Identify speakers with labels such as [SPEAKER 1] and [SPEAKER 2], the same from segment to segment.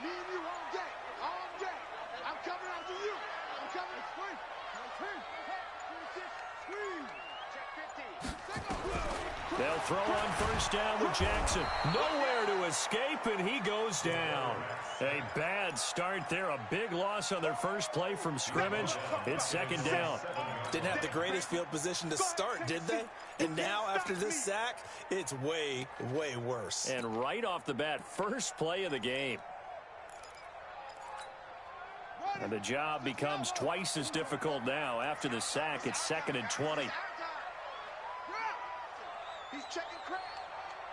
[SPEAKER 1] Me and you all day. All day. I'm coming after you. I'm coming.
[SPEAKER 2] They'll throw on first down with Jackson. Nowhere to escape, and he goes down. A bad start there. A big loss on their first play from scrimmage. It's second down.
[SPEAKER 3] Didn't have the greatest field position to start, did they? And now, after this sack, it's way, way worse.
[SPEAKER 2] And right off the bat, first play of the game. And the job becomes twice as difficult now. After the sack, it's 2nd and 20.
[SPEAKER 1] He's checking crack.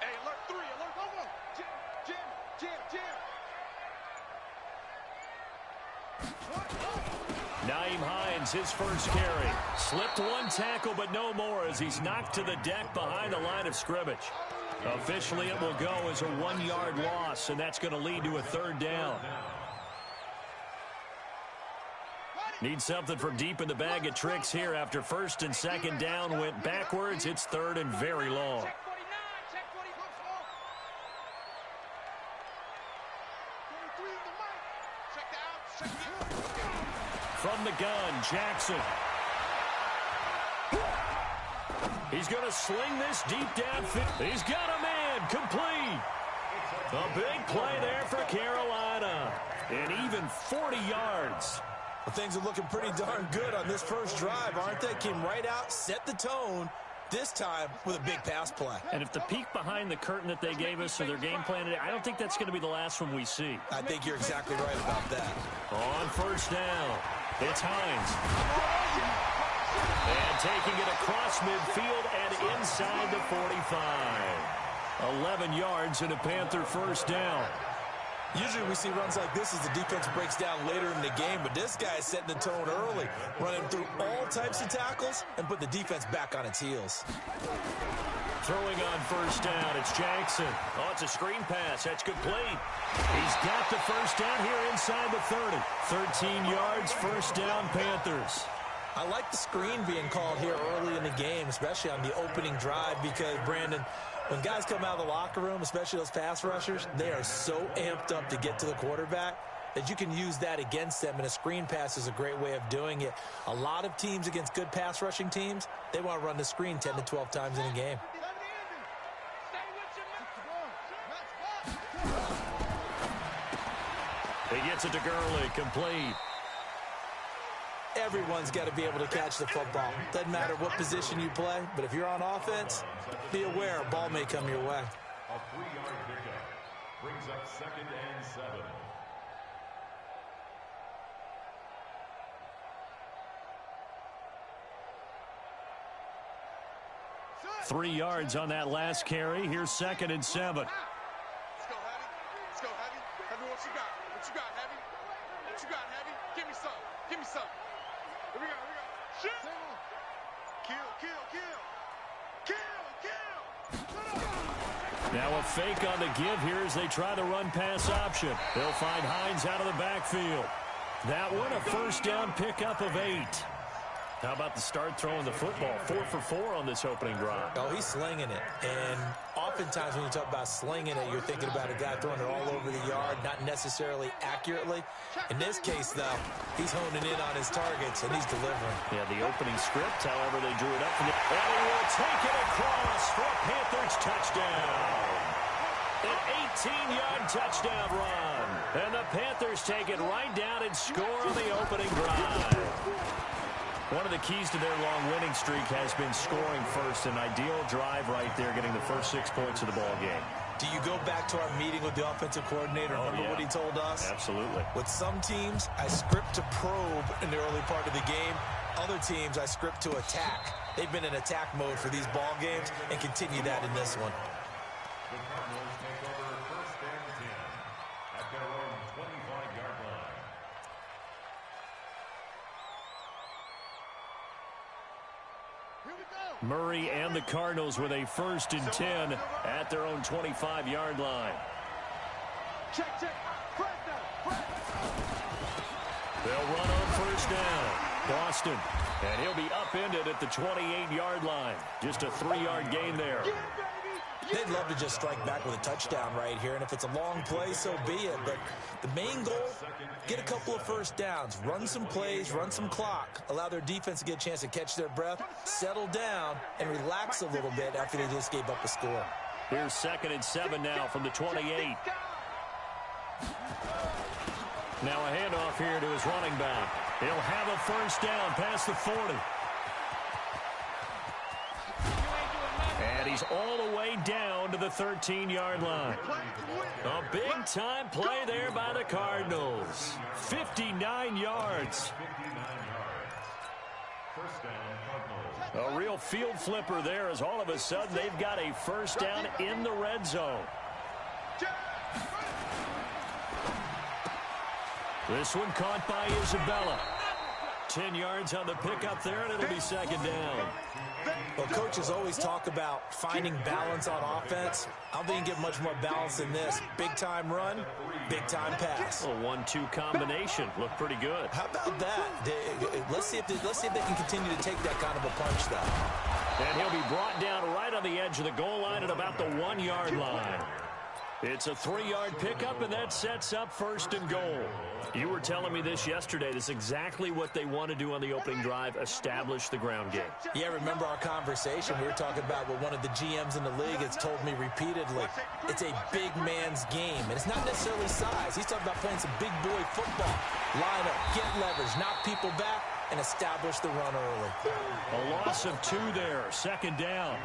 [SPEAKER 1] Hey, alert 3, alert. Go. Jim.
[SPEAKER 2] Naeem Hines, his first carry. Slipped one tackle, but no more as he's knocked to the deck behind the line of scrimmage. Officially, it will go as a 1-yard loss, and that's going to lead to a 3rd down. Need something from deep in the bag of tricks here after 1st and 2nd down went backwards. It's 3rd and very long. From the gun, Jackson. He's going to sling this deep downfield. He's got a man, complete. A big play there for Carolina. And even 40 yards.
[SPEAKER 3] Well, things are looking pretty darn good on this first drive, aren't they? Came right out, set the tone, this time with a big pass play.
[SPEAKER 2] And if the peek behind the curtain that they gave us or their game plan today, I don't think that's going to be the last one we see.
[SPEAKER 3] I think you're exactly right about that.
[SPEAKER 2] On first down, it's Hines. And taking it across midfield and inside the 45. 11 yards and a Panther first down.
[SPEAKER 3] Usually we see runs like this as the defense breaks down later in the game, but this guy is setting the tone early, running through all types of tackles and put the defense back on its heels.
[SPEAKER 2] Throwing on first down, it's Jackson. Oh, it's a screen pass. That's complete. He's got the first down here inside the 30. 13 yards, first down, Panthers.
[SPEAKER 3] I like the screen being called here early in the game, especially on the opening drive, because, Brandon, when guys come out of the locker room, especially those pass rushers, they are so amped up to get to the quarterback that you can use that against them, and a screen pass is a great way of doing it. A lot of teams against good pass rushing teams, they want to run the screen 10 to 12 times in a game.
[SPEAKER 2] He gets it to Gurley, complete.
[SPEAKER 3] Everyone's got to be able to catch the football. Doesn't matter what position you play, but if you're on offense, be aware a ball may come your way.
[SPEAKER 4] A 3-yard pickup brings up 2nd and 7.
[SPEAKER 2] Three yards on that last carry. Here's 2nd and 7.
[SPEAKER 1] Let's go, Heavy. Let's go, Heavy. Heavy, what you got? What you got, Heavy? What you got, Heavy? Give me some. Give me some. Here we go. Shoot. Kill.
[SPEAKER 2] Now a fake on the give here as they try the run-pass option. They'll find Hines out of the backfield. That one, a first down pickup of 8. How about the start throwing the football? 4 for 4 on this opening drive.
[SPEAKER 3] Oh, he's slinging it. And oftentimes when you talk about slinging it, you're thinking about a guy throwing it all over the yard, not necessarily accurately. In this case, though, he's honing in on his targets, and he's delivering.
[SPEAKER 2] Yeah, the opening script, however, they drew it up. And he will take it across for a Panthers touchdown. An 18-yard touchdown run. And the Panthers take it right down and score on the opening drive. One of the keys to their long winning streak has been scoring first. An ideal drive right there, getting the first 6 points of the ball game.
[SPEAKER 3] Do you go back to our meeting with the offensive coordinator? Remember what he told us?
[SPEAKER 2] Absolutely.
[SPEAKER 3] With some teams, I script to probe in the early part of the game. Other teams, I script to attack. They've been in attack mode for these ball games and continue that in this one.
[SPEAKER 4] The Cardinals take over 1st and 10 at their own 25-yard line.
[SPEAKER 2] Murray and the Cardinals with a 1st and 10 at their own 25-yard line.
[SPEAKER 1] Check.
[SPEAKER 2] They'll run on first down. Boston. And he'll be upended at the 28-yard line. Just a 3-yard gain there.
[SPEAKER 3] They'd love to just strike back with a touchdown right here, and if it's a long play, so be it. But the main goal, get a couple of first downs, run some plays, run some clock, allow their defense to get a chance to catch their breath, settle down, and relax a little bit after they just gave up a score.
[SPEAKER 2] Here's 2nd and 7 now from the 28. Now a handoff here to his running back. He'll have a first down past the 40. And he's all the way down to the 13-yard line. A big-time play there by the Cardinals. 59 yards. A real field flipper there as all of a sudden they've got a first down in the red zone. This one caught by Isabella. 10 yards on the pickup there, and it'll be 2nd down.
[SPEAKER 3] Well, coaches always talk about finding balance on offense. I don't think you get much more balance than this. Big-time run, big-time pass.
[SPEAKER 2] A 1-2 combination. Looked pretty good.
[SPEAKER 3] How about that? Let's see if they can continue to take that kind of a punch, though.
[SPEAKER 2] And he'll be brought down right on the edge of the goal line at about the 1-yard line. It's a 3-yard pickup, and that sets up 1st and goal. You were telling me this yesterday. This is exactly what they want to do on the opening drive, establish the ground game.
[SPEAKER 3] Yeah, remember our conversation? We were talking about what one of the GMs in the league has told me repeatedly. It's a big man's game, and it's not necessarily size. He's talking about playing some big boy football. Line up, get leverage, knock people back, and establish the run early.
[SPEAKER 2] A loss of 2 there, 2nd down.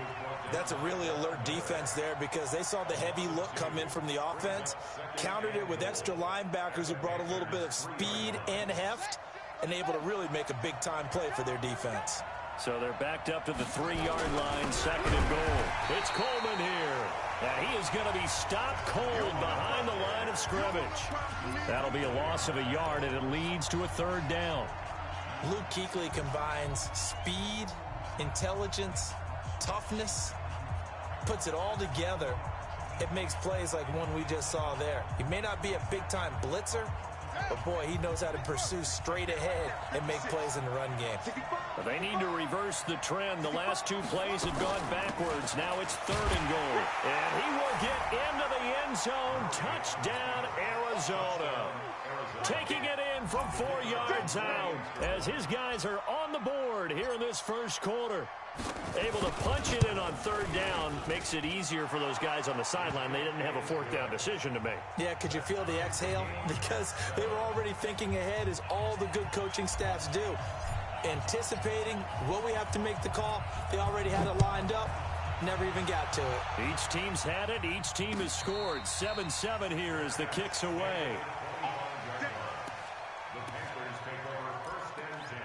[SPEAKER 3] That's a really alert defense there because they saw the heavy look come in from the offense, countered it with extra linebackers who brought a little bit of speed and heft, and able to really make a big-time play for their defense.
[SPEAKER 2] So they're backed up to the 3-yard line, 2nd and goal. It's Coleman here, and he is going to be stopped cold behind the line of scrimmage. That'll be a loss of 1 yard, and it leads to a 3rd down.
[SPEAKER 3] Luke Kuechly combines speed, intelligence, toughness, puts it all together. It makes plays like one we just saw there. He may not be a big-time blitzer, but, boy, he knows how to pursue straight ahead and make plays in the run game.
[SPEAKER 2] But they need to reverse the trend. The last 2 plays have gone backwards. Now it's 3rd and goal. And he will get into the end zone. Touchdown, Arizona. Taking it in from 4 yards out as his guys are on the board here in this first quarter. Able to punch it in on 3rd down makes it easier for those guys on the sideline. They didn't have a 4th down decision to make.
[SPEAKER 3] Yeah, could you feel the exhale? Because they were already thinking ahead, as all the good coaching staffs do. Anticipating, will we have to make the call? They already had it lined up. Never even got to it.
[SPEAKER 2] Each team's had it. Each team has scored. 7-7 here as the kick's away.
[SPEAKER 4] The Panthers take over 1st and 10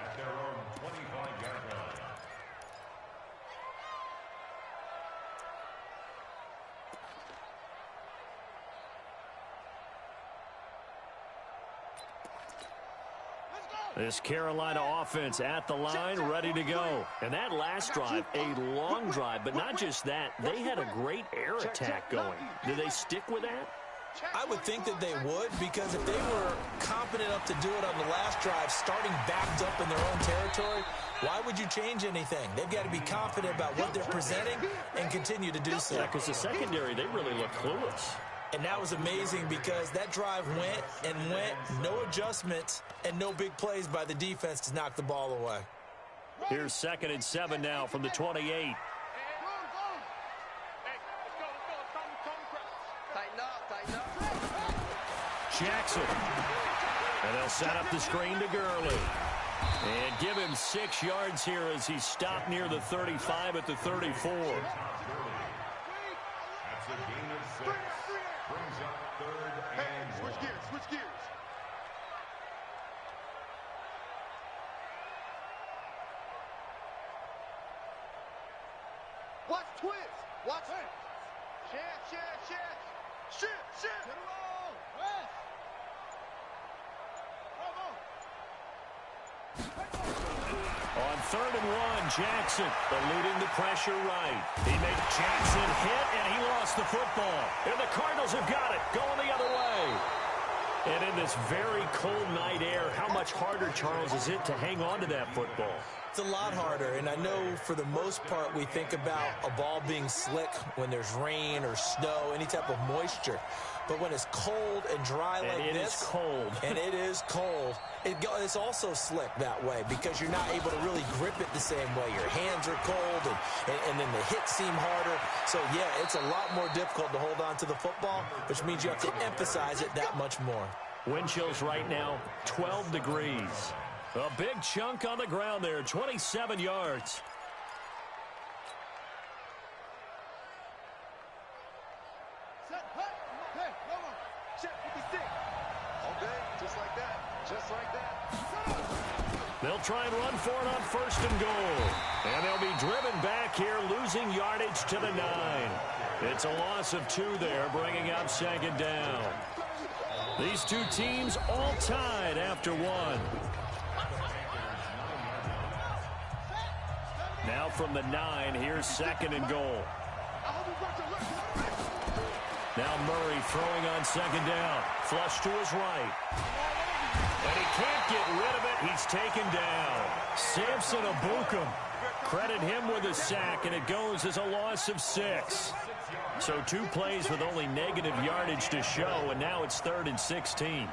[SPEAKER 4] at their own 25-yard line.
[SPEAKER 2] This Carolina offense at the line, ready to go. And that last drive, a long drive, but not just that. They had a great air attack going. Did they stick with that?
[SPEAKER 3] I would think that they would, because if they were competent enough to do it on the last drive, starting backed up in their own territory, why would you change anything? They've got to be confident about what they're presenting and continue to do so.
[SPEAKER 2] Yeah, because the secondary, they really look clueless.
[SPEAKER 3] And that was amazing because that drive went and went, no adjustments, and no big plays by the defense to knock the ball away.
[SPEAKER 2] Here's 2nd and 7 now from the 28. Jackson. And they'll set up the screen to Gurley. And give him 6 yards here as he stopped near the 35 at the 34.
[SPEAKER 4] That's a gain of 6. Brings up 3rd and 1.
[SPEAKER 1] Switch gears. Watch twist. Watch it. Shit.
[SPEAKER 2] On 3rd and 1, Jackson eluding the pressure right. He made Jackson hit, and he lost the football. And the Cardinals have got it, going the other way. And in this very cold night air, how much harder, Charles, is it to hang on to that football?
[SPEAKER 3] It's a lot harder, and I know for the most part we think about a ball being slick when there's rain or snow, any type of moisture. But when it's cold and dry like this,
[SPEAKER 2] and it is cold,
[SPEAKER 3] and it is cold, it's also slick that way because you're not able to really grip it the same way. Your hands are cold, and then the hits seem harder. So, yeah, it's a lot more difficult to hold on to the football, which means you have to emphasize it that much more.
[SPEAKER 2] Wind chills right now, 12 degrees. A big chunk on the ground there, 27 yards. They'll try and run for it on 1st and goal. And they'll be driven back here, losing yardage to the 9. It's a loss of 2 there, bringing up 2nd down. These two teams all tied after 1. Now from the 9, here's 2nd and goal. Now Murray throwing on 2nd down. Flush to his right. And he can't get rid of it. He's taken down. Samson Abukum. Credit him with a sack, and it goes as a loss of 6. So 2 plays with only negative yardage to show, and now it's 3rd and 16.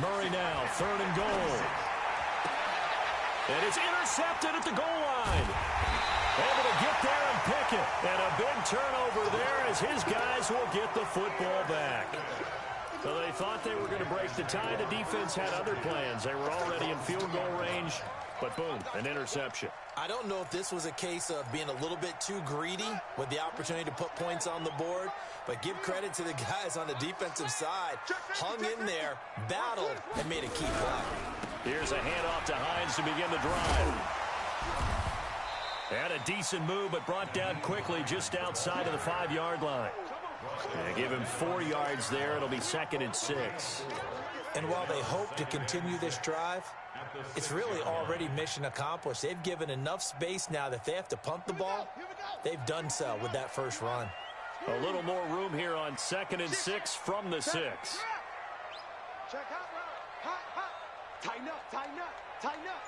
[SPEAKER 2] Murray now, 3rd and goal. And it's intercepted at the goal line. Able to get there and pick it. And a big turnover there as his guys will get the football back. So they thought they were going to break the tie. The defense had other plans. They were already in field goal range. But boom, an interception.
[SPEAKER 3] I don't know if this was a case of being a little bit too greedy with the opportunity to put points on the board, but give credit to the guys on the defensive side. Hung in there, battled, and made a key play.
[SPEAKER 2] Here's a handoff to Hines to begin the drive. And a decent move, but brought down quickly just outside of the 5-yard line. And give him 4 yards there. It'll be 2nd and 6.
[SPEAKER 3] And while they hope to continue this drive, it's really already mission accomplished. They've given enough space now that if they have to punt the ball, they've done so with that first run.
[SPEAKER 2] A little more room here on 2nd and 6 from the 6.
[SPEAKER 1] Check out, hot, hot. Tighten up, tighten up, tighten up.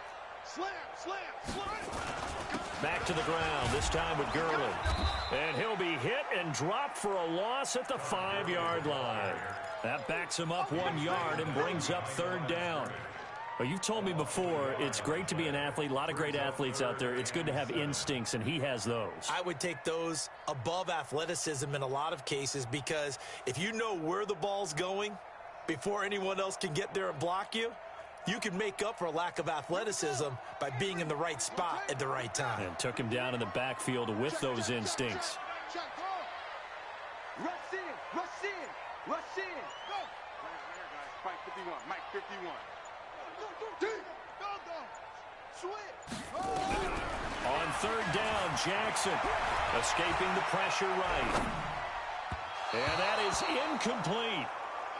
[SPEAKER 1] Slam, slam, slam.
[SPEAKER 2] Back to the ground, this time with Gurley. And he'll be hit and dropped for a loss at the 5-yard line. That backs him up 1 yard and brings up 3rd down. Well, you've told me before, it's great to be an athlete. A lot of great athletes out there. It's good to have instincts, and he has those.
[SPEAKER 3] I would take those above athleticism in a lot of cases because if you know where the ball's going before anyone else can get there and block you, you can make up for a lack of athleticism by being in the right spot at the right time.
[SPEAKER 2] And took him down in the backfield with those instincts.
[SPEAKER 1] Rush in, rush in, rush in. Go. Mike 51, Mike 51.
[SPEAKER 2] On 3rd down, Jackson escaping the pressure right. And that is incomplete.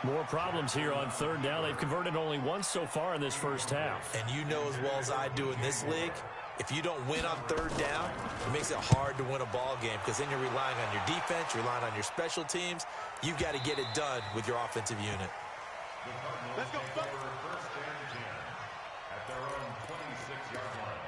[SPEAKER 2] More problems here on 3rd down. They've converted only once so far in this first half.
[SPEAKER 3] And you know as well as I do in this league, if you don't win on 3rd down, it makes it hard to win a ball game because then you're relying on your defense, you're relying on your special teams. You've got to get it done with your offensive unit.
[SPEAKER 1] Let's go.
[SPEAKER 4] First and 10 at their own 26-yard line.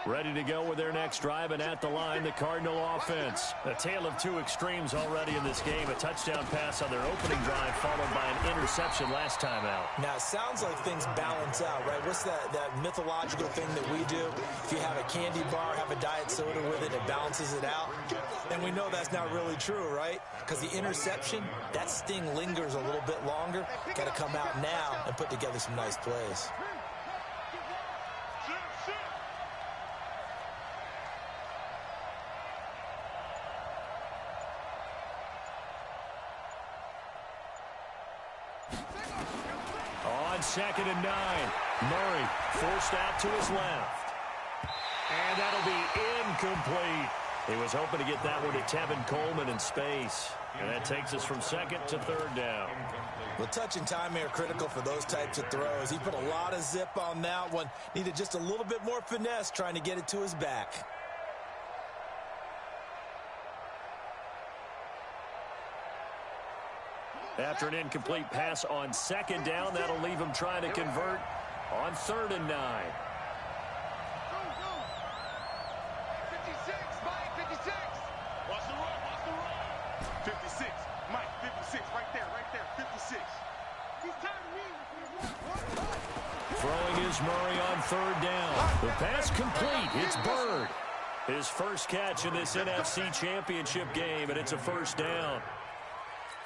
[SPEAKER 2] Ready to go with their next drive, and at the line, the Cardinal offense. A tale of 2 extremes already in this game. A touchdown pass on their opening drive, followed by an interception last time out.
[SPEAKER 3] Now, it sounds like things balance out, right? What's that mythological thing that we do? If you have a candy bar, have a diet soda with it, it balances it out. And we know that's not really true, right? Because the interception, that sting lingers a little bit longer. Got to come out now and put together some nice plays.
[SPEAKER 2] On 2nd and 9, Murray forced out to his left. And that'll be incomplete. He was hoping to get that one to Tevin Coleman in space. And that takes us from second to third down.
[SPEAKER 3] Well, touch and timing are critical for those types of throws. He put a lot of zip on that one. Needed just a little bit more finesse trying to get it to his back.
[SPEAKER 2] After an incomplete pass on second down, that'll leave him trying to convert on 3rd and 9.
[SPEAKER 1] 56, Mike, 56. Watch the run, watch the run. 56, Mike, 56, right there, 56. He's tired of me.
[SPEAKER 2] Throwing is Murray on 3rd down. The pass complete. It's Bird. His first catch in this NFC Championship game, and it's a 1st down.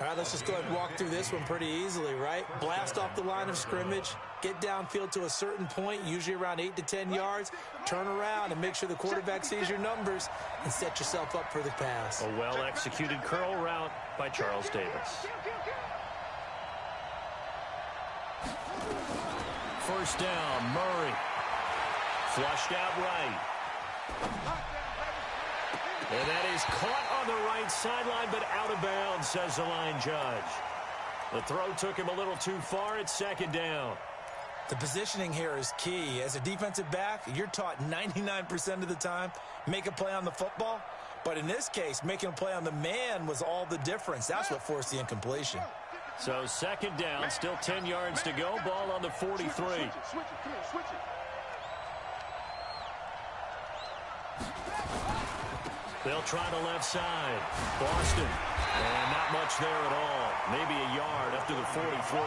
[SPEAKER 3] All right, let's just go ahead and walk through this one pretty easily, right? Blast off the line of scrimmage, get downfield to a certain point, usually around 8 to 10 yards, turn around and make sure the quarterback sees your numbers and set yourself up for the pass.
[SPEAKER 2] A well-executed curl route by Charles Davis. 1st down, Murray. Flushed out right. And that is caught on the right sideline, but out of bounds, says the line judge. The throw took him a little too far. It's 2nd down.
[SPEAKER 3] The positioning here is key. As a defensive back, you're taught 99% of the time, make a play on the football. But in this case, making a play on the man was all the difference. That's what forced the incompletion.
[SPEAKER 2] So 2nd down, still 10 yards to go. Ball on the 43.
[SPEAKER 1] Switch it, come here, switch it.
[SPEAKER 2] They'll try the left side. Boston. And not much there at all. Maybe a yard up to the 43.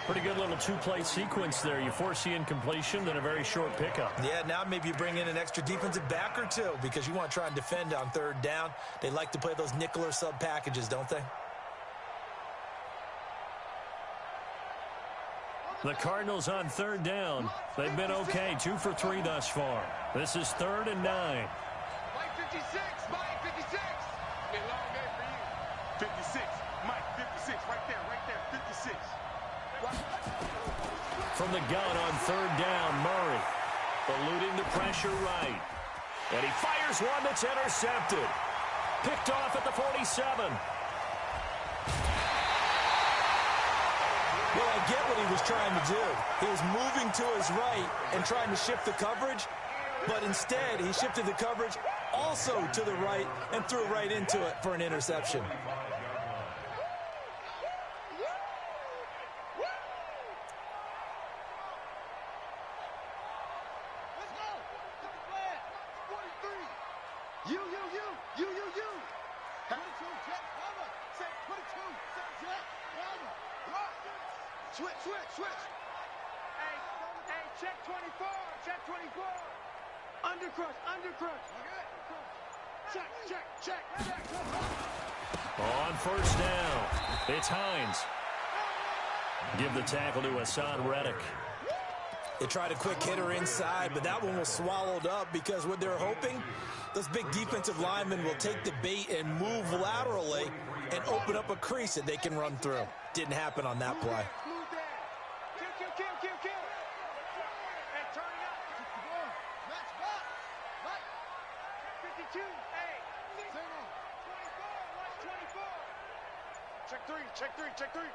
[SPEAKER 2] Pretty good little 2-play sequence there. You force the incompletion, then a very short pickup.
[SPEAKER 3] Yeah, now maybe you bring in an extra defensive back or two because you want to try and defend on 3rd down. They like to play those nickel or sub packages, don't they?
[SPEAKER 2] The Cardinals on 3rd down. They've been okay, 2 for 3 thus far. This is 3rd and 9.
[SPEAKER 1] Mike 56, Mike 56. Be a long game for you. 56, Mike 56, right there, 56.
[SPEAKER 2] From the gun on 3rd down, Murray. Eluding the pressure right. And he fires one that's intercepted. Picked off at the 47.
[SPEAKER 3] Well, I get what he was trying to do. He was moving to his right and trying to shift the coverage, but instead he shifted the coverage also to the right and threw right into it for an interception.
[SPEAKER 1] Switch. Hey, check 24, check 24. Undercrush. Check.
[SPEAKER 2] On 1st down, it's Hines. Give the tackle to Hassan Reddick.
[SPEAKER 3] They tried a quick hitter inside, but that one was swallowed up because what they're hoping, those big defensive linemen will take the bait and move laterally and open up a crease that they can run through. Didn't happen on that play.
[SPEAKER 1] Kill. Hey, turn it up. Match box. Mike. 52. Hey. 24. Watch 24. Check 3.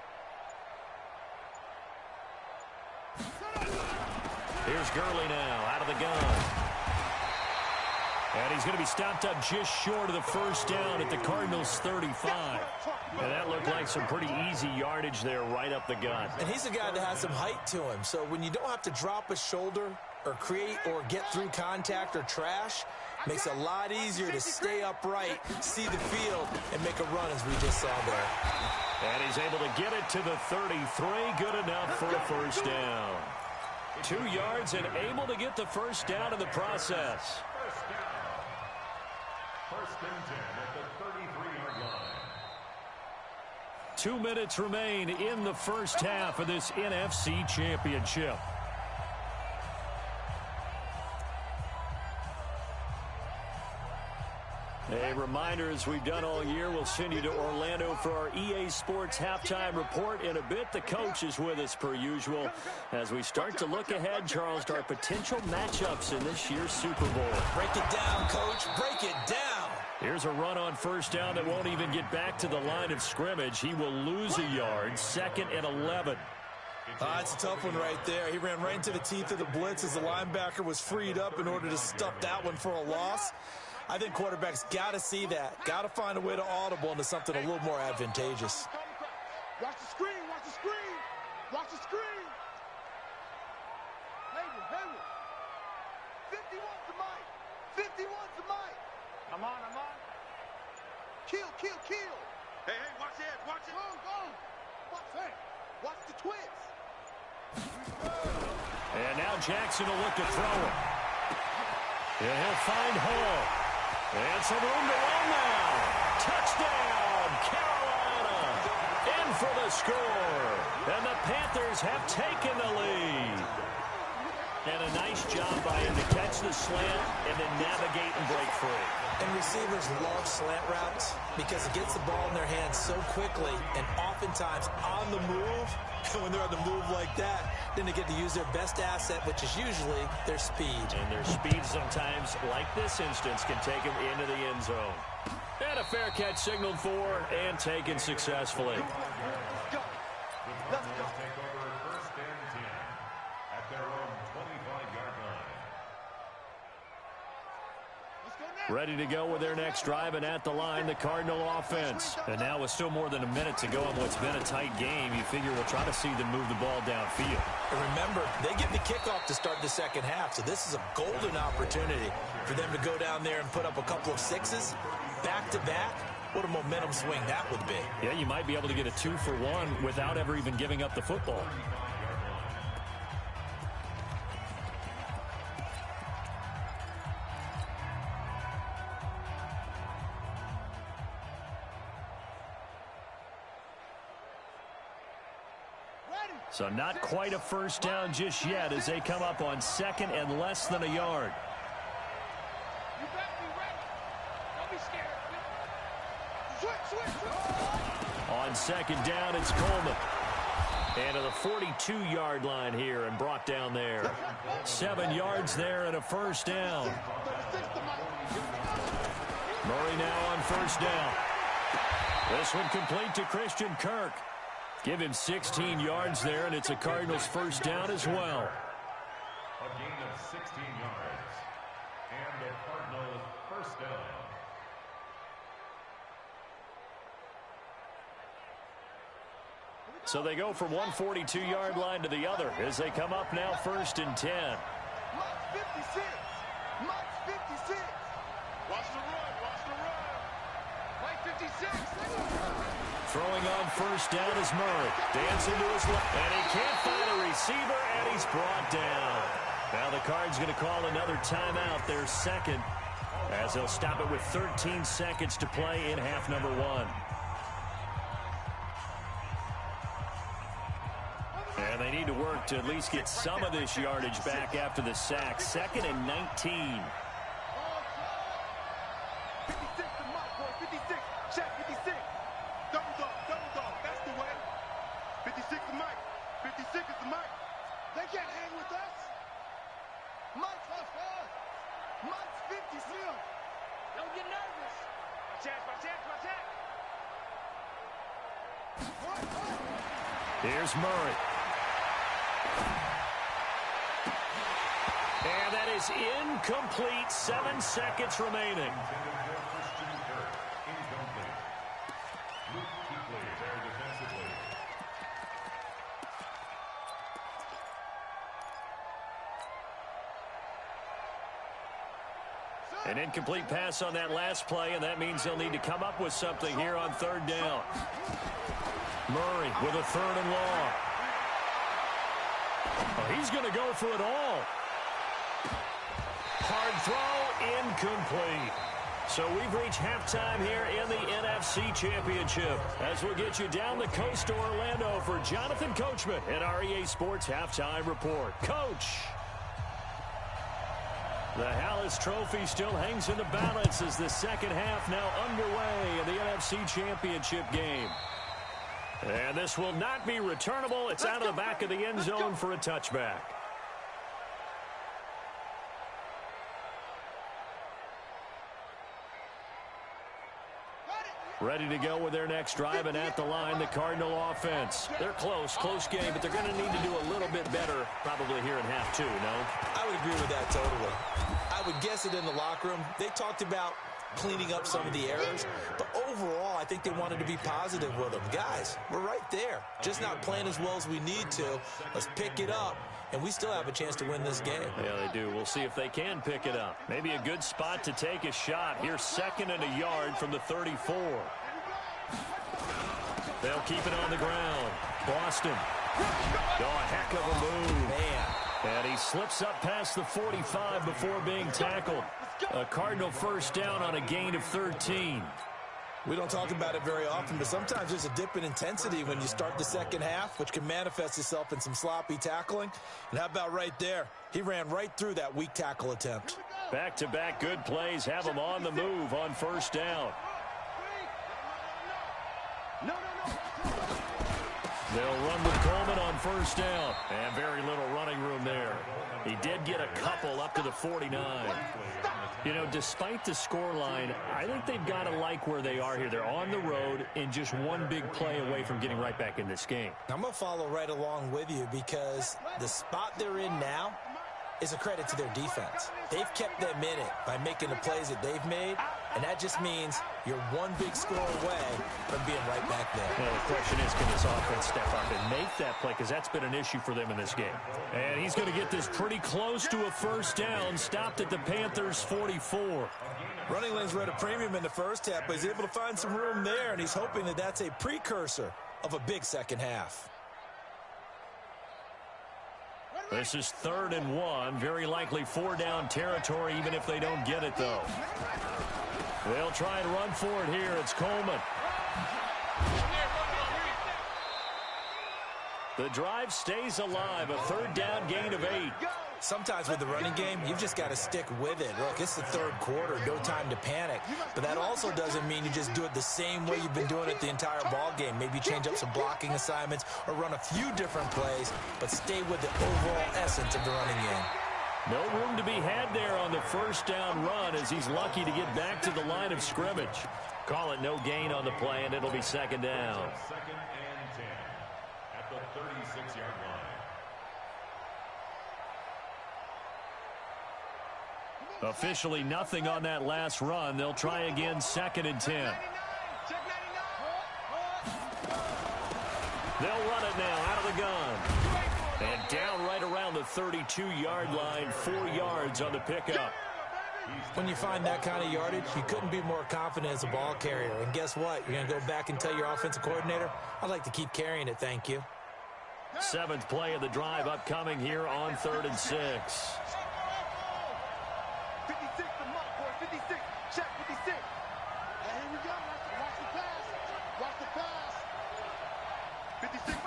[SPEAKER 2] Here's Gurley now, out of the gun. And he's going to be stopped up just short of the 1st down at the Cardinals' 35. And that looked like some pretty easy yardage there right up the gut.
[SPEAKER 3] And he's a guy that has some height to him. So when you don't have to drop a shoulder or create or get through contact or trash, makes it a lot easier to stay upright, see the field, and make a run as we just saw there.
[SPEAKER 2] And he's able to get it to the 33. Good enough for a 1st down. 2 yards and able to get the 1st down in the process.
[SPEAKER 4] 1st and 10 at the 33-yard line.
[SPEAKER 2] 2 minutes remain in the 1st half of this NFC Championship. A A reminder, as we've done all year, we'll send you to Orlando for our EA Sports Halftime Report in a bit. The coach is with us per usual as we start to look ahead, Charles, to our potential matchups in this year's Super Bowl.
[SPEAKER 3] Break it down, Coach. Break it down.
[SPEAKER 2] Here's a run on first down that won't even get back to the line of scrimmage. He will lose a yard, 2nd and 11.
[SPEAKER 3] It's a tough one right there. He ran right into the teeth of the blitz as the linebacker was freed up in order to stuff that one for a loss. I think quarterbacks got to see that. Got to find a way to audible into something a little more advantageous.
[SPEAKER 1] Watch the screen, watch the screen, watch the screen. Hayward. 51's the mic. 51's the mic. I'm on. Kill. Hey, watch it, watch it. Go. Watch that. Watch the twist.
[SPEAKER 2] And now Jackson will look to throw it. And he'll find Hall. And some room to run now. Touchdown, Carolina. In for the score. And the Panthers have taken the lead. And a nice job by him to catch the slant and then navigate and break free.
[SPEAKER 3] And receivers love slant routes because it gets the ball in their hands so quickly and oftentimes on the move. And when they're on the move like that, then they get to use their best asset, which is usually their speed.
[SPEAKER 2] And their speed sometimes, like this instance, can take them into the end zone. And a fair catch signaled for and taken successfully.
[SPEAKER 4] Let's go. Take over 1st and 10 at their own 25-yard line.
[SPEAKER 2] Ready to go with their next drive, and at the line, the Cardinal offense. And now with still more than a minute to go in what's been a tight game, you figure we'll try to see them move the ball downfield.
[SPEAKER 3] And remember, they get the kickoff to start the second half, so this is a golden opportunity for them to go down there and put up a couple of sixes back-to-back. What a momentum swing that would be.
[SPEAKER 2] Yeah, you might be able to get a 2-for-1 without ever even giving up the football. So not quite a first down just yet as they come up on 2nd and less than a yard.
[SPEAKER 1] You better be ready. Don't be scared. Switch.
[SPEAKER 2] On 2nd down, it's Coleman. And to the 42-yard line here and brought down there. 7 yards there and a first down. Murray now on first down. This one complete to Christian Kirk. Give him 16 yards there, and it's a Cardinals first down as well.
[SPEAKER 4] A gain of 16 yards. And the Cardinals first down.
[SPEAKER 2] So they go from one 42-yard line to the other as they come up now 1st and 10.
[SPEAKER 1] Mike's 56. Watch the run. Mike 56.
[SPEAKER 2] Throwing on first down is Murray. Dancing to his left. And he can't find a receiver, and he's brought down. Now the Cards going to call another timeout, their second, as they'll stop it with 13 seconds to play in half number 1. And they need to work to at least get some of this yardage back after the sack. 2nd and 19.
[SPEAKER 1] 56 to Mike, boy. 56. Check 56. Double dog. That's the way. 56 to Mike. 56 is the Mike. They can't hang with us. Mike's us. Mike's 56. Don't get nervous. Watch out.
[SPEAKER 2] Here's Murray. And that is incomplete. 7 seconds remaining. An incomplete pass on that last play, and that means they'll need to come up with something here on 3rd down. Murray with a 3rd and long. Oh, he's going to go for it all. Hard throw, incomplete. So we've reached halftime here in the NFC Championship as we'll get you down the coast to Orlando for Jonathan Coachman and our EA Sports Halftime Report. Coach. The Hallis Trophy still hangs in the balance as the second half now underway in the NFC Championship game. And this will not be returnable. It's out of the back of the end zone for a touchback. Ready to go with their next drive, and at the line, the Cardinal offense. They're close game, but they're going to need to do a little bit better probably here in half two, no?
[SPEAKER 3] I would agree with that totally. I would guess it in the locker room. They talked about cleaning up some of the errors, but overall, I think they wanted to be positive with them. Guys, we're right there. Just not playing as well as we need to. Let's pick it up, and we still have a chance to win this game.
[SPEAKER 2] Yeah, they do. We'll see if they can pick it up. Maybe a good spot to take a shot. Here's 2nd and a yard from the 34. They'll keep it on the ground. Boston. Oh, a heck of a move.
[SPEAKER 3] Man.
[SPEAKER 2] And he slips up past the 45 before being tackled. A Cardinal first down on a gain of 13.
[SPEAKER 3] We don't talk about it very often, but sometimes there's a dip in intensity when you start the second half, which can manifest itself in some sloppy tackling. And how about right there? He ran right through that weak tackle attempt.
[SPEAKER 2] Back-to-back good plays have him on the move on first down. They'll run with Coleman on first down. And very little running room there. He did get a couple up to the 49. You know, despite the scoreline, I think they've got to like where they are here. They're on the road and just one big play away from getting right back in this game.
[SPEAKER 3] I'm going to follow right along with you because the spot they're in now is a credit to their defense. They've kept them in it by making the plays that they've made, and that just means you're one big score away from being right back there.
[SPEAKER 2] Well, the question is, can this offense step up and make that play? Because that's been an issue for them in this game. And he's going to get this pretty close to a first down, stopped at the Panthers' 44.
[SPEAKER 3] Running lanes were at a premium in the first half, but he's able to find some room there, and he's hoping that that's a precursor of a big second half.
[SPEAKER 2] This is 3rd and 1. Very likely 4-down territory, even if they don't get it, though. They'll try and run for it here. It's Coleman. The drive stays alive. A 3rd down gain of 8.
[SPEAKER 3] Sometimes with the running game, you've just got to stick with it. Look, it's the 3rd quarter, no time to panic. But that also doesn't mean you just do it the same way you've been doing it the entire ball game. Maybe change up some blocking assignments or run a few different plays, but stay with the overall essence of the running game.
[SPEAKER 2] No room to be had there on the first down run as he's lucky to get back to the line of scrimmage. Call it no gain on the play, and it'll be 2nd down.
[SPEAKER 4] 2nd and 10 at the 36-yard line.
[SPEAKER 2] Officially nothing on that last run. They'll try again, 2nd and 10. They'll run it now out of the gun. And down right around the 32-yard line, 4 yards on the pickup.
[SPEAKER 3] When you find that kind of yardage, you couldn't be more confident as a ball carrier. And guess what? You're going to go back and tell your offensive coordinator, I'd like to keep carrying it, thank you.
[SPEAKER 2] 7th play of the drive upcoming here on 3rd and 6.
[SPEAKER 1] 56 the mark, boy. 56. Check 56. And here we go. Watch the pass. Watch the pass. 56.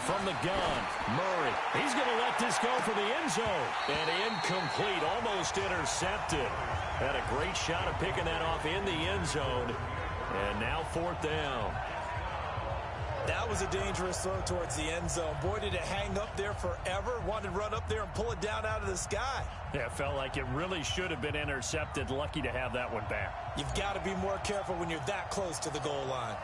[SPEAKER 2] From the gun, Murray. He's going to let this go for the end zone. And incomplete, almost intercepted. Had a great shot of picking that off in the end zone. And now 4th down.
[SPEAKER 3] That was a dangerous throw towards the end zone. Boy, did it hang up there forever. Wanted to run up there and pull it down out of the sky.
[SPEAKER 2] Yeah, it felt like it really should have been intercepted. Lucky to have that one back.
[SPEAKER 3] You've got to be more careful when you're that close to the goal line.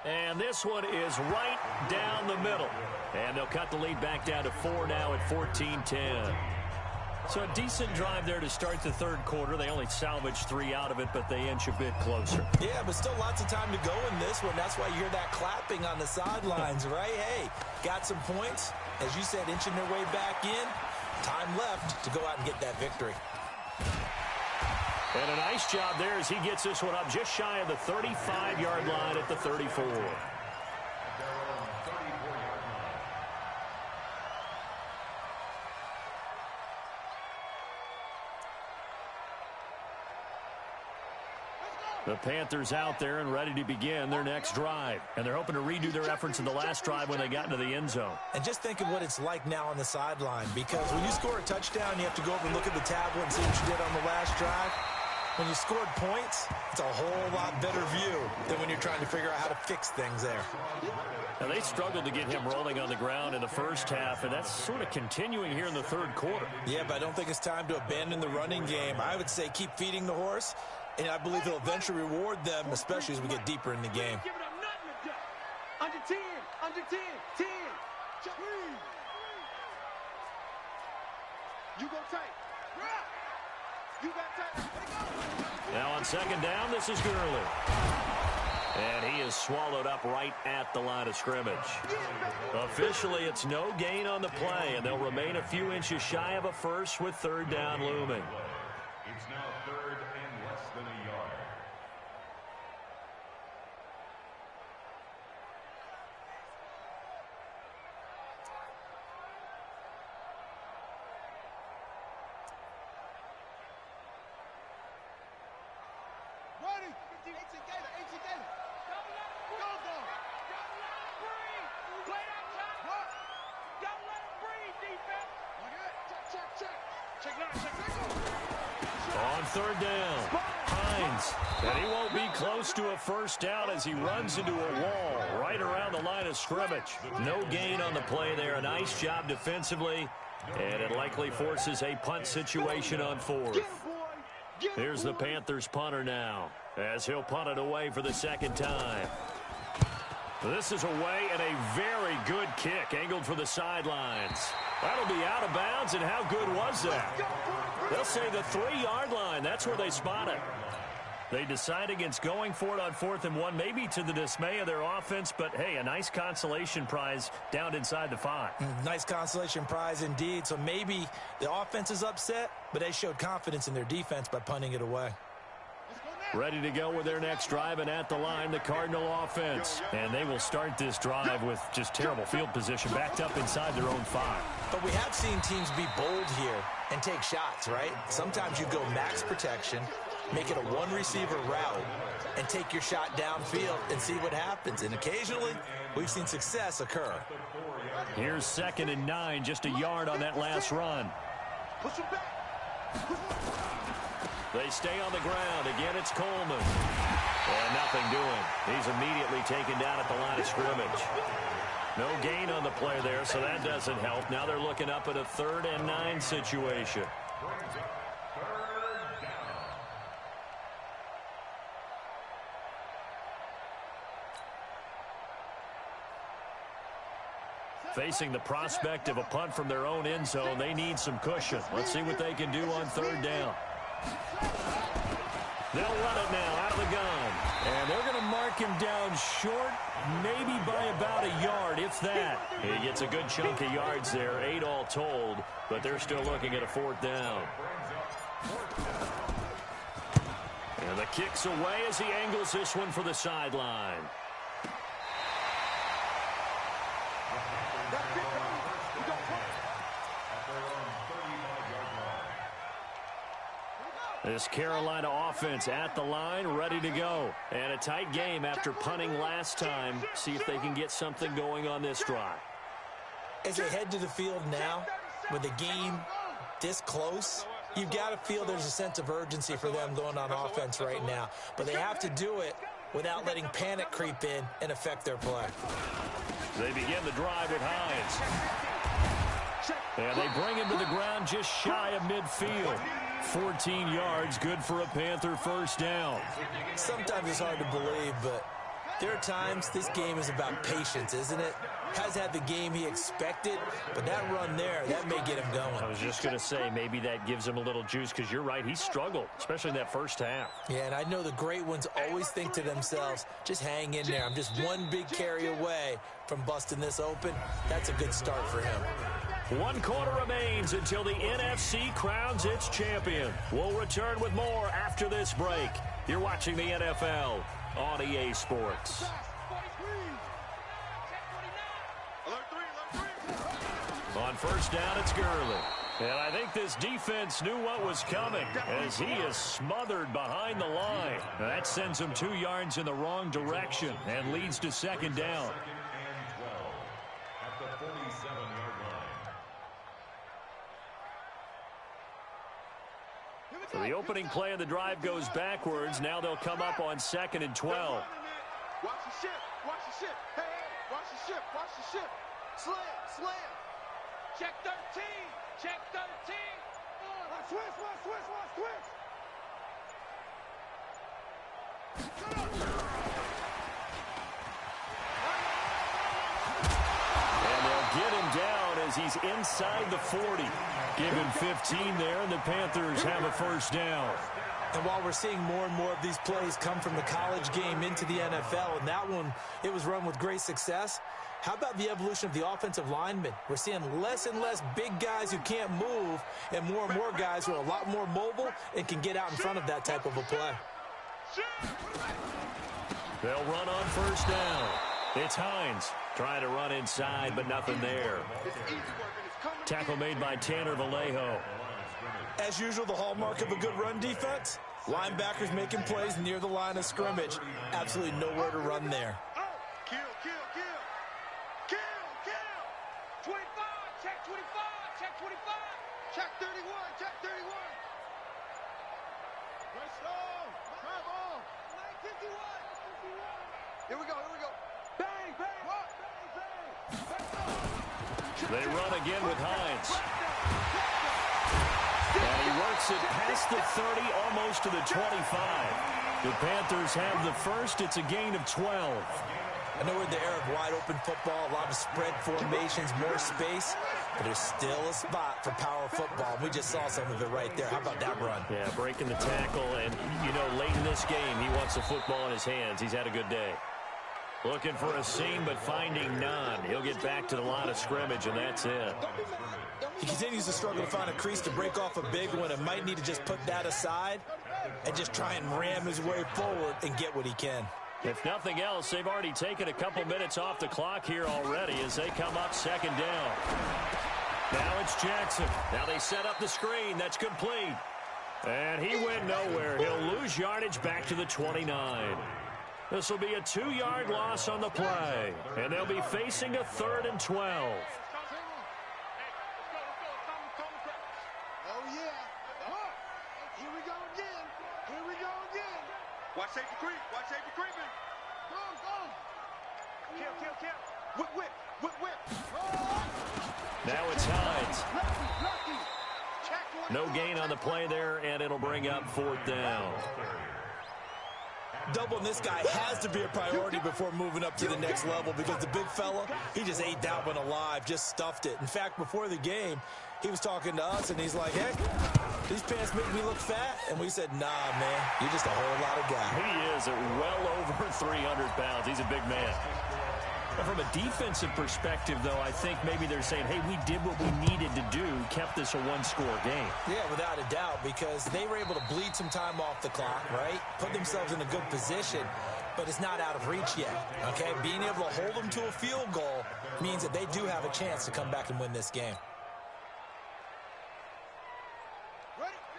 [SPEAKER 2] And this one is right down the middle. And they'll cut the lead back down to 4 now at 14-10. So a decent drive there to start the 3rd quarter. They only salvaged 3 out of it, but they inch a bit closer.
[SPEAKER 3] Yeah, but still lots of time to go in this one. That's why you hear that clapping on the sidelines, right? Hey, got some points. As you said, inching their way back in. Time left to go out and get that victory.
[SPEAKER 2] And a nice job there as he gets this one up just shy of the 35-yard line at the 34. The Panthers out there and ready to begin their next drive. And they're hoping to redo their efforts in the last drive when they got into the end zone.
[SPEAKER 3] And just think of what it's like now on the sideline, because when you score a touchdown, you have to go over and look at the tablet and see what you did on the last drive. When you scored points, it's a whole lot better view than when you're trying to figure out how to fix things there.
[SPEAKER 2] Now, they struggled to get him rolling on the ground in the first half, and that's sort of continuing here in the third quarter.
[SPEAKER 3] Yeah, but I don't think it's time to abandon the running game. I would say keep feeding the horse, and I believe he'll eventually reward them, especially as we get deeper in the game.
[SPEAKER 1] Under 10, under 10, 10. You go tight. You got tight.
[SPEAKER 2] Now on second down, this is Gurley. And he is swallowed up right at the line of scrimmage. Officially, it's no gain on the play, and they'll remain a few inches shy of a first with third down looming.
[SPEAKER 4] It's now third and less than a yard.
[SPEAKER 1] Ready. 18 Gator, 18 Gator. Go, go. Don't let him breathe. Play that time. Don't let him breathe, defense. Check. Check now.
[SPEAKER 2] On third down, Hines. And he won't be close to a first down as he runs into a wall right around the line of scrimmage. No gain on the play there. A nice job defensively. And it likely forces a punt situation on fourth. Here's the Panthers punter now, as he'll punt it away for the second time. This is away and a very good kick, angled for the sidelines. That'll be out of bounds, and how good was that? They'll say the 3-yard line. That's where they spot it. They decide against going for it on 4th and 1, maybe to the dismay of their offense, but hey, a nice consolation prize down inside the 5.
[SPEAKER 3] Nice consolation prize indeed. So maybe the offense is upset, but they showed confidence in their defense by punting it away.
[SPEAKER 2] Ready to go with their next drive, and at the line, the Cardinal offense. And they will start this drive with just terrible field position, backed up inside their own 5.
[SPEAKER 3] But we have seen teams be bold here and take shots, right? Sometimes you go max protection, make it a one-receiver route, and take your shot downfield and see what happens. And occasionally, we've seen success occur.
[SPEAKER 2] Here's 2nd and 9, just a yard on that last run.
[SPEAKER 1] Push him back.
[SPEAKER 2] They stay on the ground. Again, it's Coleman. And nothing doing. He's immediately taken down at the line of scrimmage. No gain on the play there, so that doesn't help. Now they're looking up at a 3rd and 9 situation. Facing the prospect of a punt from their own end zone, they need some cushion. Let's see what they can do on 3rd down. They'll run it now out of the gun. And they're going to mark him down short, maybe by about a yard, if that. He gets a good chunk of yards there, 8 all told, but they're still looking at a 4th down. And the kick's away as he angles this one for the sideline. This Carolina offense at the line, ready to go. And a tight game after punting last time. See if they can get something going on this drive.
[SPEAKER 3] As they head to the field now, with the game this close, you've got to feel there's a sense of urgency for them going on offense right now. But they have to do it without letting panic creep in and affect their play.
[SPEAKER 2] They begin the drive with Hines. And they bring him to the ground just shy of midfield. 14 yards, good for a Panther first down.
[SPEAKER 3] Sometimes it's hard to believe, but there are times this game is about patience, isn't it? Has had the game he expected, but that run there, that may get him going.
[SPEAKER 2] I was just going to say, maybe that gives him a little juice, because you're right, he struggled, especially in that first half.
[SPEAKER 3] Yeah, and I know the great ones always think to themselves, just hang in there. I'm just one big carry away from busting this open. That's a good start for him.
[SPEAKER 2] 1 quarter remains until the NFC crowns its champion. We'll return with more after this break. You're watching the NFL on EA Sports. On first down, it's Gurley. And I think this defense knew what was coming as he is smothered behind the line. That sends him 2 yards in the wrong direction and leads to second down.
[SPEAKER 4] Second and 12 at the 47-yard line.
[SPEAKER 2] So the opening play of the drive goes backwards. Now they'll come up on 2nd and 12.
[SPEAKER 1] Watch the ship. Watch the ship. Hey, watch the ship. Watch the ship. Slam. Check 13. Check 13. Watch switch.
[SPEAKER 2] And they'll get him down as he's inside the 40. Give him 15 there, and the Panthers have a first down.
[SPEAKER 3] And while we're seeing more and more of these plays come from the college game into the NFL, and that one, it was run with great success, how about the evolution of the offensive linemen? We're seeing less and less big guys who can't move and more guys who are a lot more mobile and can get out in front of that type of a play.
[SPEAKER 2] They'll run on first down. It's Hines trying to run inside, but nothing there. Tackle made by Tanner Vallejo.
[SPEAKER 3] As usual, the hallmark of a good run defense, linebackers making plays near the line of scrimmage. Absolutely nowhere to run there.
[SPEAKER 1] Kill. 25. Check 25. Check 25. Check 31. Check 31. Great stone. Drive on. 51. Here we go. Bang.
[SPEAKER 2] They run again with Hines. And he works it past the 30, almost to the 25. The Panthers have the first. It's a gain of 12.
[SPEAKER 3] I know we're in the era of wide-open football, a lot of spread formations, more space, but there's still a spot for power football. We just saw some of it right there. How about that run?
[SPEAKER 2] Yeah, breaking the tackle, and, late in this game, he wants the football in his hands. He's had a good day. Looking for a seam, but finding none. He'll get back to the line of scrimmage, and that's it.
[SPEAKER 3] He continues to struggle to find a crease to break off a big one and might need to just put that aside and just try and ram his way forward and get what he can.
[SPEAKER 2] If nothing else, they've already taken a couple minutes off the clock here already as they come up second down. Now it's Jackson. Now they set up the screen. That's complete. And he went nowhere. He'll lose yardage back to the 29. This will be a 2-yard loss on the play. And they'll be facing a 3rd and 12.
[SPEAKER 1] Oh, yeah. Here we go again. Watch safety creep. Creeping. Go. Kill. Whip.
[SPEAKER 2] Now it's Hines. No gain on the play there, and it'll bring up 4th down.
[SPEAKER 3] Doubling this guy has to be a priority before moving up to the next level because the big fella, he just ate that one alive, just stuffed it. In fact, before the game, he was talking to us, and he's like, hey, these pants make me look fat. And we said, nah, man, you're just a whole lot of guy.
[SPEAKER 2] He is at well over 300 pounds. He's a big man. From a defensive perspective, though, I think maybe they're saying, hey, we did what we needed to do, kept this a one-score game.
[SPEAKER 3] Yeah, without a doubt, because they were able to bleed some time off the clock, right? Put themselves in a good position, but it's not out of reach yet, okay? Being able to hold them to a field goal means that they do have a chance to come back and win this game.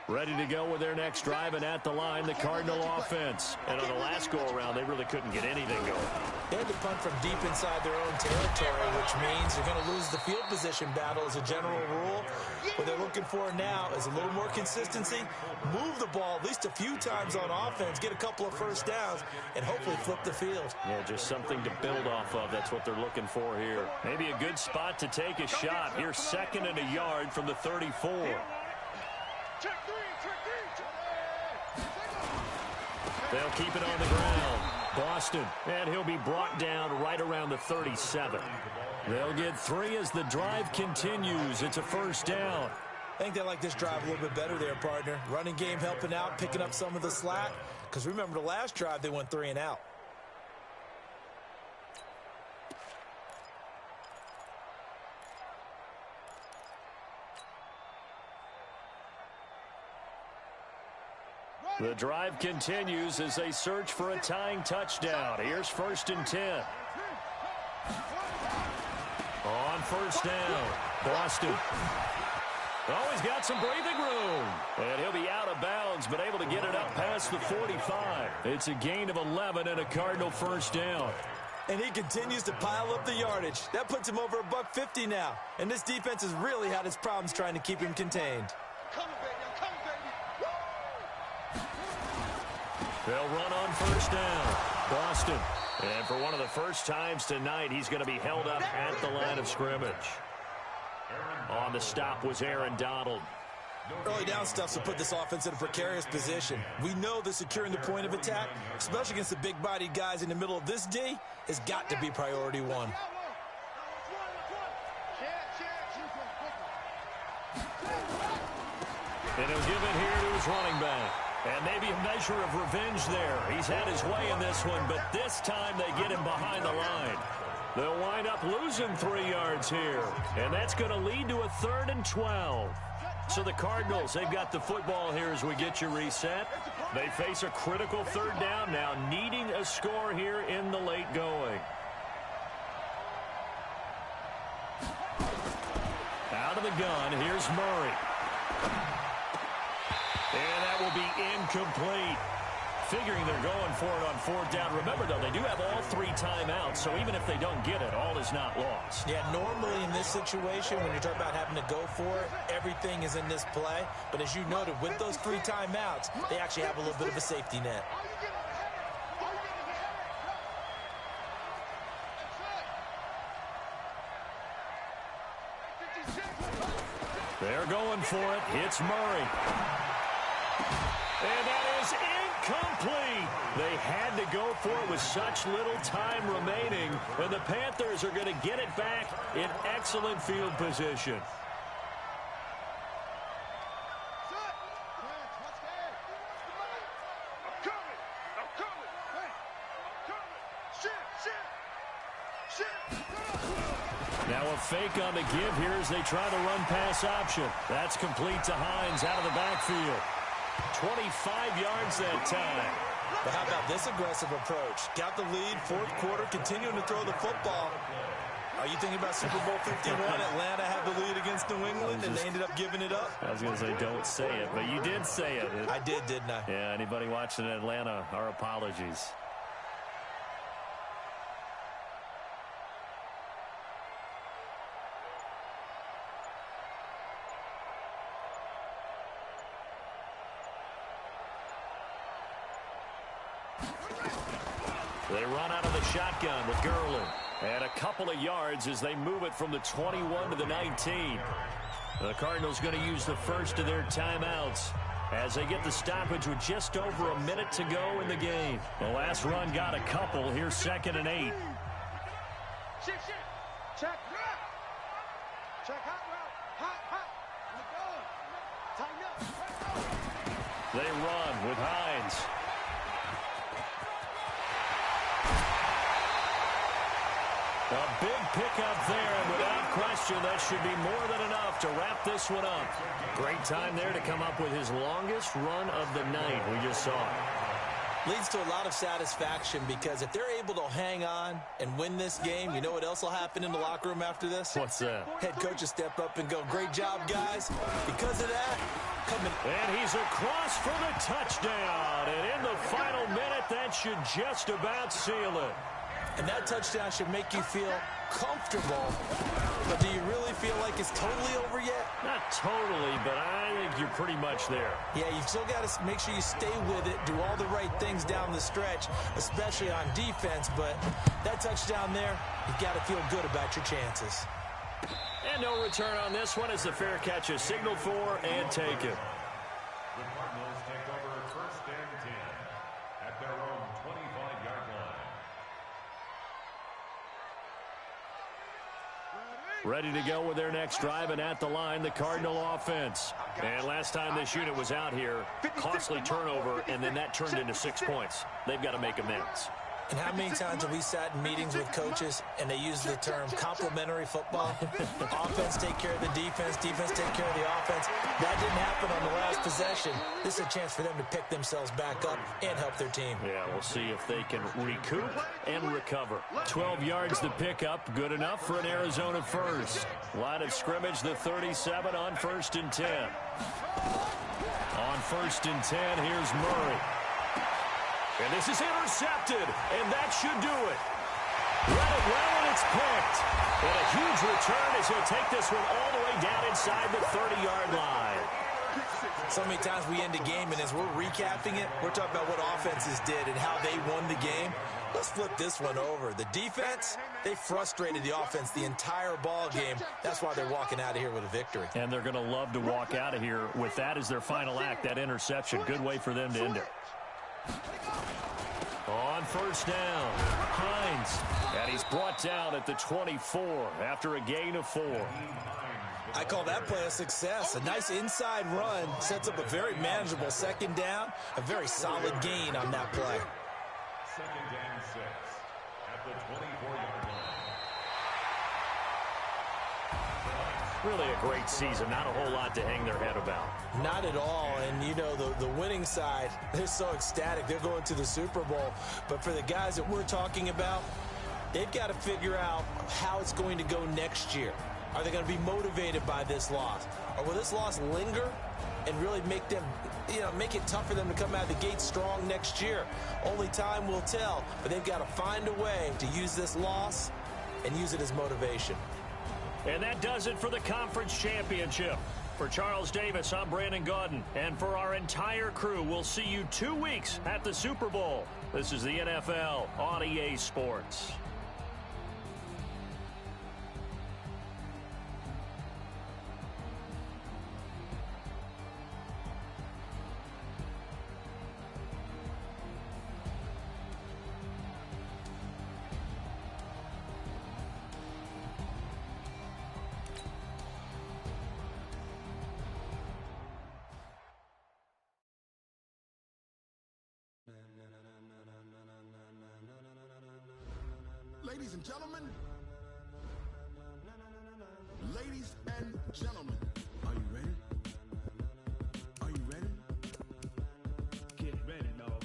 [SPEAKER 2] Ready to go with their next drive, and at the line, the Cardinal offense. And on the last go-around, they really couldn't get anything going.
[SPEAKER 3] They had to punt from deep inside their own territory, which means they're going to lose the field position battle as a general rule. What they're looking for now is a little more consistency, move the ball at least a few times on offense, get a couple of first downs, and hopefully flip the field.
[SPEAKER 2] Yeah, just something to build off of. That's what they're looking for here. Maybe a good spot to take a shot. Here's 2nd and a yard from the 34. They'll keep it on the ground. Boston, and he'll be brought down right around the 37. They'll get 3 as the drive continues. It's a first down.
[SPEAKER 3] I think they like this drive a little bit better there, partner. Running game helping out, picking up some of the slack. Because remember the last drive, they went 3 and out.
[SPEAKER 2] The drive continues as they search for a tying touchdown. Here's 1st and 10. On first down, Boston. Oh, he's got some breathing room. And he'll be out of bounds, but able to get it up past the 45. It's a gain of 11 and a Cardinal first down.
[SPEAKER 3] And he continues to pile up the yardage. That puts him over $150 now. And this defense has really had its problems trying to keep him contained.
[SPEAKER 1] Coming, baby. I'm coming, baby.
[SPEAKER 2] They'll run on first down. Boston. And for one of the first times tonight, he's going to be held up at the line of scrimmage. On the stop was Aaron Donald.
[SPEAKER 3] Early down stuff to put this offense in a precarious position. We know that securing the point of attack, especially against the big-bodied guys in the middle of this D, has got to be priority one.
[SPEAKER 2] And he'll give it here to his running back. And maybe a measure of revenge there. He's had his way in this one, but this time they get him behind the line. They'll wind up losing 3 yards here. And that's going to lead to a 3rd and 12. So the Cardinals, they've got the football here as we get you reset. They face a critical 3rd down now, needing a score here in the late going. Out of the gun, here's Murray. And that will be incomplete. Figuring they're going for it on 4th down. Remember, though, they do have all 3 timeouts, so even if they don't get it, all is not lost.
[SPEAKER 3] Yeah, normally in this situation, when you're talking about having to go for it, everything is in this play. But as you noted, with those 3 timeouts, they actually have a little bit of a safety net.
[SPEAKER 2] They're going for it. It's Murray. And that is incomplete. They had to go for it with such little time remaining. And the Panthers are going to get it back in excellent field position. Now a fake on the give here as they try the run-pass option. That's complete to Hines out of the backfield. 25 yards that time.
[SPEAKER 3] But how about this aggressive approach? Got the lead, 4th quarter, continuing to throw the football. Are you thinking about Super Bowl 51? Atlanta had the lead against New England, and they ended up giving it up?
[SPEAKER 2] I was going to say, don't say it, but you did say it.
[SPEAKER 3] I did, didn't I?
[SPEAKER 2] Yeah, anybody watching Atlanta, our apologies. They run out of the shotgun with Gurley. And a couple of yards as they move it from the 21 to the 19. The Cardinals going to use the first of their timeouts as they get the stoppage with just over a minute to go in the game. The last run got a couple. Here's 2nd and 8.
[SPEAKER 1] Check. Check hot route. Hot. Tighten up.
[SPEAKER 2] They run with Hines. A big pickup there, and without question, that should be more than enough to wrap this one up. Great time there to come up with his longest run of the night. We just saw it.
[SPEAKER 3] Leads to a lot of satisfaction because if they're able to hang on and win this game, you know what else will happen in the locker room after this?
[SPEAKER 2] What's that?
[SPEAKER 3] Head coach will step up and go, great job, guys. Because of that, coming.
[SPEAKER 2] And he's across for the touchdown. And in the final minute, that should just about seal it.
[SPEAKER 3] And that touchdown should make you feel comfortable. But do you really feel like it's totally over yet?
[SPEAKER 2] Not totally, but I think you're pretty much there.
[SPEAKER 3] Yeah, you've still got to make sure you stay with it, do all the right things down the stretch, especially on defense. But that touchdown there, you've got to feel good about your chances.
[SPEAKER 2] And no return on this one as the fair catch is signaled for and taken.
[SPEAKER 4] The Cardinals take over 1st and 10 at their own 25-yard line.
[SPEAKER 2] Ready to go with their next drive, and at the line, the Cardinal offense. And last time this unit was out here, costly turnover, and then that turned into 6 points. They've got to make amends.
[SPEAKER 3] And how many times have we sat in meetings with coaches and they use the term complementary football? Offense take care of the defense, defense take care of the offense. That didn't happen on the last possession. This is a chance for them to pick themselves back up and help their team.
[SPEAKER 2] Yeah, we'll see if they can recoup and recover. 12 yards the pickup, good enough for an Arizona first. Line of scrimmage, the 37 on 1st and 10. On 1st and 10, here's Murray. And this is intercepted, and that should do it. Read it well, and it's picked. And a huge return as he'll take this one all the way down inside the 30-yard line.
[SPEAKER 3] So many times we end a game, and as we're recapping it, we're talking about what offenses did and how they won the game. Let's flip this one over. The defense, they frustrated the offense the entire ball game. That's why they're walking out of here with a victory.
[SPEAKER 2] And they're going to love to walk out of here with that as their final act, that interception. Good way for them to end it. On 1st down, Hines. And he's brought down at the 24 after a gain of 4.
[SPEAKER 3] I call that play a success. A nice inside run sets up a very manageable 2nd down. A very solid gain on that play.
[SPEAKER 4] 2nd and 6 at the 24-yard line.
[SPEAKER 2] Really a great season. Not a whole lot to hang their head about.
[SPEAKER 3] Not at all. And, you know, the winning side, they're so ecstatic. They're going to the Super Bowl. But for the guys that we're talking about, they've got to figure out how it's going to go next year. Are they going to be motivated by this loss? Or will this loss linger and really make them, make it tough for them to come out of the gate strong next year? Only time will tell. But they've got to find a way to use this loss and use it as motivation.
[SPEAKER 2] And that does it for the conference championship. For Charles Davis, I'm Brandon Gaudin. And for our entire crew, we'll see you 2 weeks at the Super Bowl. This is the NFL on EA Sports.
[SPEAKER 1] Ladies and gentlemen, are you ready? Are you ready? Get ready, dog.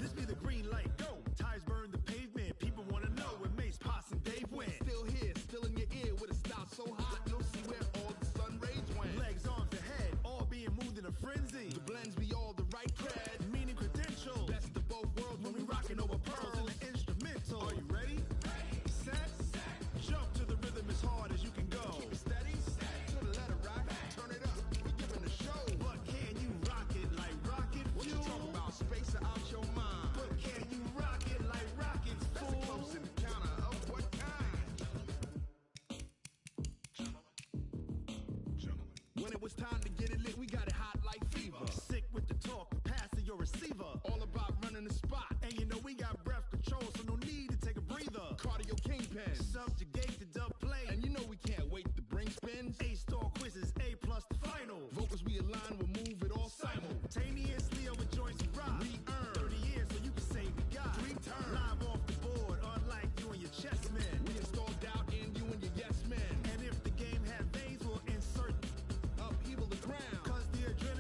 [SPEAKER 1] This be the green light, go. Tires burn the pavement. People want to know when Mace, Potts, and Dave went. Still here, still in your ear with a style so hot, you'll see where all the sun rays went. Legs on the head, all being moved in a frenzy. The blends be all the right cred, meaning credentials. Best of both worlds when we rocking over pearls in the instrumental. Are you ready? Set, jump to the rhythm as hard as you can go. Keep it steady, to the letter right, turn it up, we giving the show. But can you rock it like rocket fuel? What you talking about, space out your mind? But can you rock it like rockets, fool? That's a close encounter of what kind? Gentlemen. When it was time to get it lit, we got it hot like fever. Sick with the talk, pass to your receiver. All about running the spot. And you know we got breath control, so no need to take a breather. Cardio kingpin, subjugate the dub play. And you know we can't wait to bring spins. A-star quizzes, A+ the final. Vocals we align, we'll move it all simultaneously over joints and rock. We earn 30 years so you can say we got 3 turns. Live off the board, unlike you and your chess men. We install doubt in you and your yes men. And if the game had veins, we'll insert upheaval the ground. Cause the adrenaline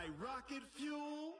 [SPEAKER 1] my rocket fuel.